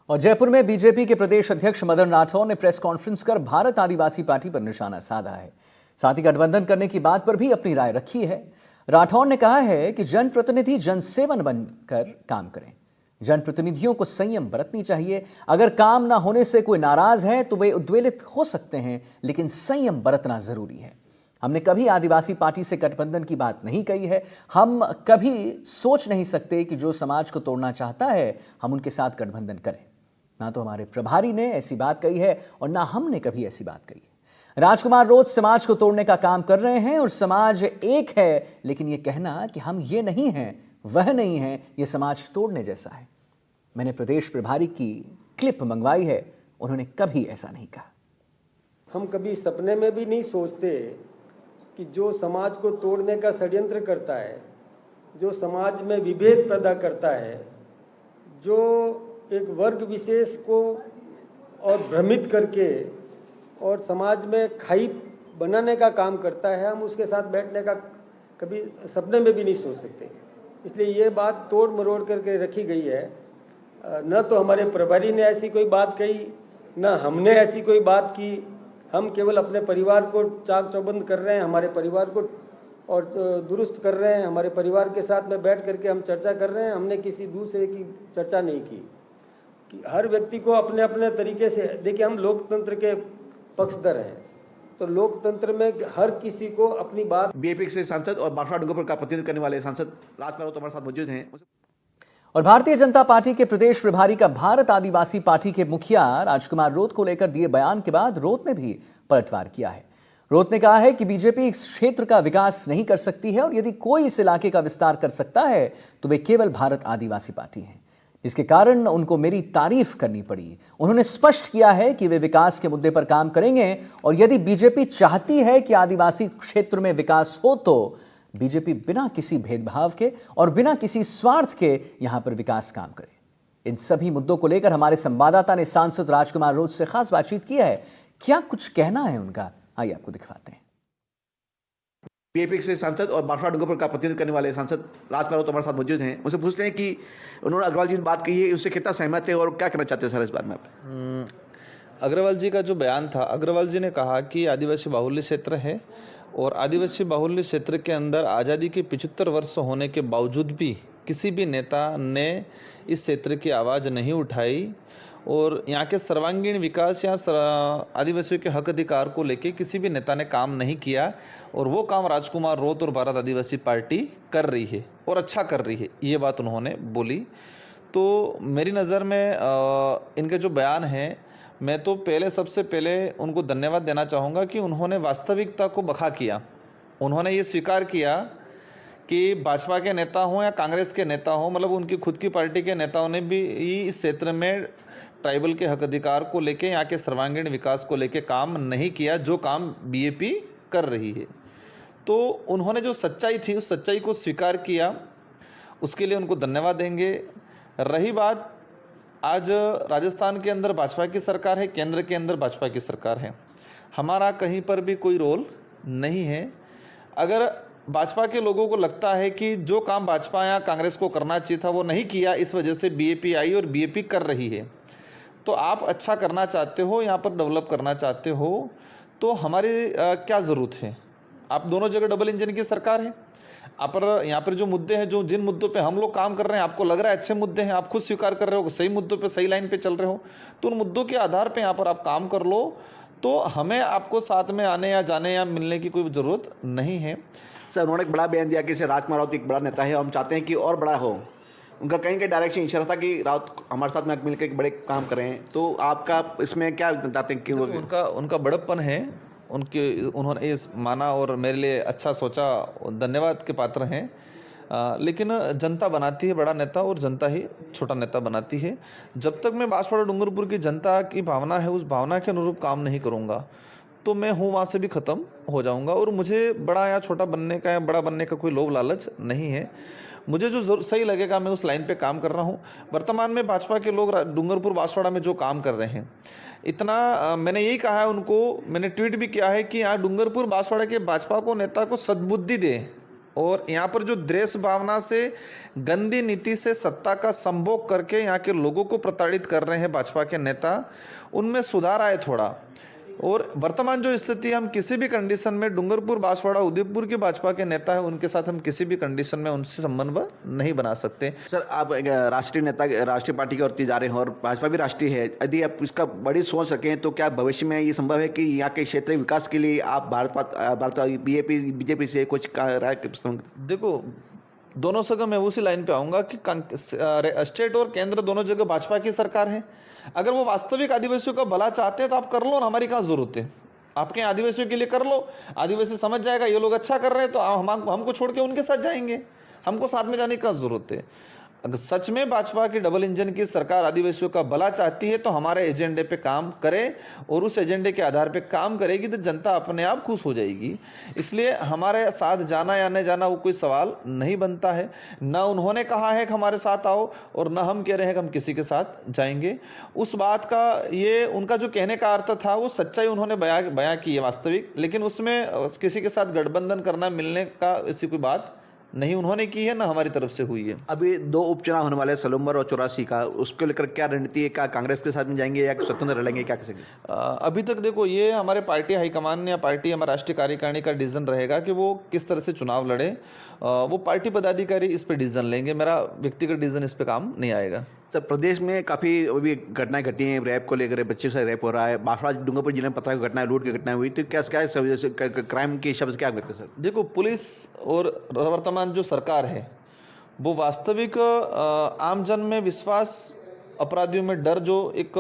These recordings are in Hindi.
और जयपुर में बीजेपी के प्रदेश अध्यक्ष मदन राठौर ने प्रेस कॉन्फ्रेंस कर भारत आदिवासी पार्टी पर निशाना साधा है। साथ ही गठबंधन करने की बात पर भी अपनी राय रखी है। राठौर ने कहा है कि जनप्रतिनिधि जनसेवन बनकर काम करें। जनप्रतिनिधियों को संयम बरतनी चाहिए। अगर काम ना होने से कोई नाराज है तो वे उद्वेलित हो सकते हैं, लेकिन संयम बरतना जरूरी है। हमने कभी आदिवासी पार्टी से गठबंधन की बात नहीं कही है। हम कभी सोच नहीं सकते कि जो समाज को तोड़ना चाहता है हम उनके साथ गठबंधन करें। ना तो हमारे प्रभारी ने ऐसी बात कही है और ना हमने कभी ऐसी बात कही है। राजकुमार रोज समाज को तोड़ने का काम कर रहे हैं और समाज एक है, लेकिन यह कहना कि हम ये नहीं हैं, वह नहीं है, यह समाज तोड़ने जैसा है। मैंने प्रदेश प्रभारी की क्लिप मंगवाई है, उन्होंने कभी ऐसा नहीं कहा। हम कभी सपने में भी नहीं सोचते कि जो समाज को तोड़ने का षड्यंत्र करता है, जो समाज में विभेद पैदा करता है, जो एक वर्ग विशेष को और भ्रमित करके और समाज में खाई बनाने का काम करता है, हम उसके साथ बैठने का कभी सपने में भी नहीं सोच सकते। इसलिए ये बात तोड़ मरोड़ करके रखी गई है। न तो हमारे प्रभारी ने ऐसी कोई बात कही, न हमने ऐसी कोई बात की। हम केवल अपने परिवार को चाक चौबंद कर रहे हैं, हमारे परिवार को और दुरुस्त कर रहे हैं। हमारे परिवार के साथ में बैठ करके हम चर्चा कर रहे हैं। हमने किसी दूसरे की चर्चा नहीं की। कि हर व्यक्ति को अपने अपने तरीके से, देखिए हम लोकतंत्र के पक्षधर हैं, तो लोकतंत्र में हर किसी को अपनी बात। बीएपी से सांसद और बांसवाड़ा डूंगरपुर का प्रतिनिधित्व करने वाले सांसद राजकुमार हमारे साथ मौजूद हैं। और भारतीय जनता पार्टी के प्रदेश प्रभारी का भारत आदिवासी पार्टी के मुखिया राजकुमार रोत को लेकर दिए बयान के बाद रोत ने भी पलटवार किया है। रोत ने कहा है कि बीजेपी इस क्षेत्र का विकास नहीं कर सकती है और यदि कोई इस इलाके का विस्तार कर सकता है तो वे केवल भारत आदिवासी पार्टी है, जिसके कारण उनको मेरी तारीफ करनी पड़ी। उन्होंने स्पष्ट किया है कि वे विकास के मुद्दे पर काम करेंगे और यदि बीजेपी चाहती है कि आदिवासी क्षेत्र में विकास हो तो बीजेपी बिना किसी भेदभाव के और बिना किसी स्वार्थ के यहां पर विकास काम करे। इन सभी मुद्दों को लेकर हमारे संवाददाता ने सांसद राजकुमार रोज से खास बातचीत की है। क्या कुछ कहना है उनका, आइए आपको दिखवाते हैं। बीएपी से सांसद और बांसवाड़ा डूंगरपुर का प्रतिनिधित्व करने वाले सांसद राजकुमार हमारे साथ मौजूद हैं। उनसे पूछते हैं कि उन्होंने अग्रवाल जी ने बात कही है, उससे कितना सहमत है और क्या करना चाहते हैं सर इस बारे में आप? अग्रवाल जी का जो बयान था, अग्रवाल जी ने कहा कि आदिवासी बाहुल्य क्षेत्र है और आदिवासी बाहुल्य क्षेत्र के अंदर आज़ादी के 75 वर्ष होने के बावजूद भी किसी भी नेता ने इस क्षेत्र की आवाज़ नहीं उठाई और यहाँ के सर्वांगीण विकास या आदिवासियों के हक अधिकार को लेके किसी भी नेता ने काम नहीं किया और वो काम राजकुमार रोत और भारत आदिवासी पार्टी कर रही है और अच्छा कर रही है, ये बात उन्होंने बोली। तो मेरी नज़र में इनके जो बयान हैं, मैं तो सबसे पहले उनको धन्यवाद देना चाहूँगा कि उन्होंने वास्तविकता को बखा किया। उन्होंने ये स्वीकार किया कि भाजपा के नेता हों या कांग्रेस के नेता हों, मतलब उनकी खुद की पार्टी के नेताओं ने भी इस क्षेत्र में ट्राइबल के हक अधिकार को लेके, यहाँ के सर्वांगीण विकास को लेके काम नहीं किया जो काम बीएपी कर रही है। तो उन्होंने जो सच्चाई थी उस सच्चाई को स्वीकार किया, उसके लिए उनको धन्यवाद देंगे। रही बात, आज राजस्थान के अंदर भाजपा की सरकार है, केंद्र के अंदर भाजपा की सरकार है, हमारा कहीं पर भी कोई रोल नहीं है। अगर भाजपा के लोगों को लगता है कि जो काम भाजपा या कांग्रेस को करना चाहिए था वो नहीं किया, इस वजह से बीएपी आई और बीएपी कर रही है, तो आप अच्छा करना चाहते हो, यहाँ पर डेवलप करना चाहते हो, तो हमारी क्या ज़रूरत है? आप दोनों जगह डबल इंजन की सरकार है। आप पर यहाँ पर जो मुद्दे हैं, जो जिन मुद्दों पे हम लोग काम कर रहे हैं, आपको लग रहा है अच्छे मुद्दे हैं, आप खुद स्वीकार कर रहे हो, सही मुद्दों पे सही लाइन पे चल रहे हो, तो उन मुद्दों के आधार पे यहाँ पर आप काम कर लो। तो हमें आपको साथ में आने या जाने या मिलने की कोई ज़रूरत नहीं है। सर, उन्होंने एक बड़ा बयान दिया कि जैसे राजकुमार राउत एक बड़ा नेता है, हम चाहते हैं कि और बड़ा हो। उनका कहीं कहीं डायरेक्शन इशारा था कि राउत हमारे साथ में मिलकर एक बड़े काम करें, तो आपका इसमें क्या चाहते हैं? क्यों उनका बड़प्पन है, उन्होंने इस माना और मेरे लिए अच्छा सोचा, धन्यवाद के पात्र हैं। लेकिन जनता बनाती है बड़ा नेता और जनता ही छोटा नेता बनाती है। जब तक मैं बांसवाड़ा डूंगरपुर की जनता की भावना है उस भावना के अनुरूप काम नहीं करूँगा तो मैं हूँ वहाँ से भी ख़त्म हो जाऊँगा। और मुझे बड़ा या छोटा बनने का या बड़ा बनने का कोई लोभ लालच नहीं है। मुझे जो सही लगेगा मैं उस लाइन पे काम कर रहा हूँ। वर्तमान में भाजपा के लोग डूंगरपुर बांसवाड़ा में जो काम कर रहे हैं, इतना मैंने यही कहा है उनको, मैंने ट्वीट भी किया है कि यहाँ डूंगरपुर बांसवाड़ा के भाजपा को नेता को सद्बुद्धि दे और यहाँ पर जो द्वेष भावना से, गंदी नीति से सत्ता का संभोग करके यहाँ के लोगों को प्रताड़ित कर रहे हैं भाजपा के नेता, उनमें सुधार आए थोड़ा। और वर्तमान जो स्थिति, हम किसी भी कंडीशन में डूंगरपुर, बांसवाड़ा, उदयपुर के भाजपा के नेता है, उनके साथ हम किसी भी कंडीशन में उनसे संबंध नहीं बना सकते। सर, आप एक राष्ट्रीय नेता, राष्ट्रीय पार्टी की ओर जा रहे हैं और भाजपा भी राष्ट्रीय है, यदि आप इसका बड़ी सोच रखें तो क्या भविष्य में ये संभव है कि यहाँ के क्षेत्रीय विकास के लिए आप भारत बीजेपी से कुछ राय? देखो, दोनों जगह मैं उसी लाइन पे आऊँगा कि स्टेट और केंद्र दोनों जगह भाजपा की सरकार है। अगर वो वास्तविक आदिवासियों का भला चाहते हैं तो आप कर लो, और हमारी कहाँ ज़रूरत है? आपके आदिवासियों के लिए कर लो, आदिवासी समझ जाएगा ये लोग अच्छा कर रहे हैं तो हमको छोड़ के उनके साथ जाएंगे, हमको साथ में जाने की क्या ज़रूरत है? अगर सच में भाजपा की डबल इंजन की सरकार आदिवासियों का भला चाहती है तो हमारे एजेंडे पे काम करे, और उस एजेंडे के आधार पे काम करेगी तो जनता अपने आप खुश हो जाएगी। इसलिए हमारे साथ जाना या नहीं जाना वो कोई सवाल नहीं बनता है। ना उन्होंने कहा है कि हमारे साथ आओ, और ना हम कह रहे हैं कि हम किसी के साथ जाएंगे। उस बात का, ये उनका जो कहने का अर्थ था वो सच्चाई उन्होंने बयां की है वास्तविक, लेकिन उसमें किसी के साथ गठबंधन करना, मिलने का ऐसी कोई बात नहीं उन्होंने की है, ना हमारी तरफ से हुई है। अभी 2 उपचुनाव होने वाले हैं, सलूम्बर और 84 का, उसको लेकर क्या रणनीति है? क्या कांग्रेस के साथ में जाएंगे या स्वतंत्र लड़ेंगे, क्या करेंगे? अभी तक देखो, ये हमारे पार्टी हाईकमान या पार्टी हमारे राष्ट्रीय कार्यकारिणी का डिसीजन रहेगा कि वो किस तरह से चुनाव लड़े। वो पार्टी पदाधिकारी इस पे डिसीजन लेंगे, मेरा व्यक्तिगत डिसीजन इस पे काम नहीं आएगा। तो प्रदेश में काफ़ी अभी घटनाएं घटी हैं, रैप को लेकर, बच्चे से रैप हो रहा है, बांसवाड़ा डूंगरपुर जिले में पता की घटनाएं, लूट की घटनाएं हुई, तो क्या क्राइम के शब्द क्या करते हैं सर? देखो, पुलिस और वर्तमान जो सरकार है वो वास्तविक आमजन में विश्वास, अपराधियों में डर, जो एक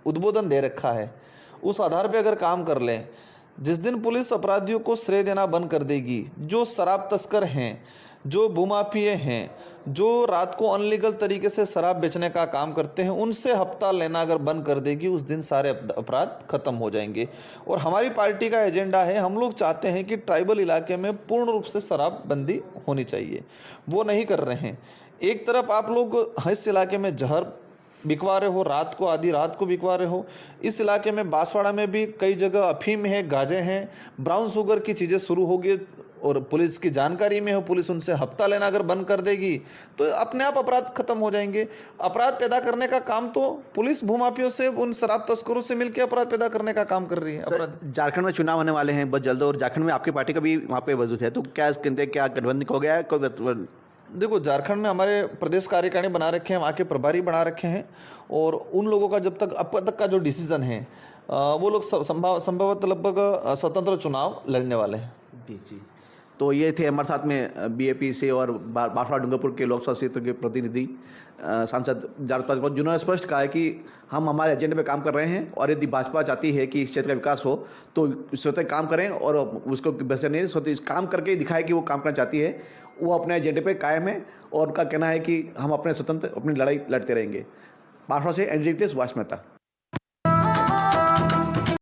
उद्बोधन दे रखा है, उस आधार पे अगर काम कर लें, जिस दिन पुलिस अपराधियों को श्रेय देना बंद कर देगी, जो शराब तस्कर हैं, जो भूमाफिए हैं, जो रात को अनलीगल तरीके से शराब बेचने का काम करते हैं, उनसे हफ्ता लेना अगर बंद कर देगी, उस दिन सारे अपराध खत्म हो जाएंगे। और हमारी पार्टी का एजेंडा है, हम लोग चाहते हैं कि ट्राइबल इलाके में पूर्ण रूप से शराबबंदी होनी चाहिए। वो नहीं कर रहे हैं। एक तरफ आप लोग इस इलाके में जहर बिकवा रहे हो, रात को, आधी रात को बिकवा रहे हो। इस इलाके में बांसवाड़ा में भी कई जगह अफीम है, गांजे हैं, ब्राउन शुगर की चीज़ें शुरू हो गई, और पुलिस की जानकारी में हो, पुलिस उनसे हफ्ता लेना अगर बंद कर देगी तो अपने आप अपराध खत्म हो जाएंगे। अपराध पैदा करने का काम तो पुलिस भूमाफियों से, उन शराब तस्करों से मिलकर अपराध पैदा करने का काम कर रही है। अपराध झारखंड में चुनाव होने वाले हैं बहुत जल्द, और झारखंड में आपकी पार्टी का भी वहाँ पे वजूद है, तो क्या कहते, क्या गठबंधन हो गया है कोई? देखो, झारखंड में हमारे प्रदेश कार्यकारिणी बना रखे हैं, वहाँ के प्रभारी बना रखे हैं, और उन लोगों का जब तक अब तक का जो डिसीजन है, वो लोग संभवतः लगभग स्वतंत्र चुनाव लड़ने वाले हैं। जी। तो ये थे हमारे साथ में बीएपी से और बांसवाड़ा डूंगरपुर के लोकसभा क्षेत्र के प्रतिनिधि सांसद जारद, जिन्होंने स्पष्ट कहा है कि हम हमारे एजेंडे पे काम कर रहे हैं, और यदि भाजपा चाहती है कि क्षेत्र का विकास हो तो स्वतः काम करें, और उसको बस नहीं, स्वतः काम करके दिखाए कि वो काम करना चाहती है, वो अपने एजेंडे पे कायम है, और उनका कहना है कि हम अपने स्वतंत्र अपनी लड़ाई लड़ते रहेंगे। बांसवाड़ा से एनडीटी सुभाष मेहता।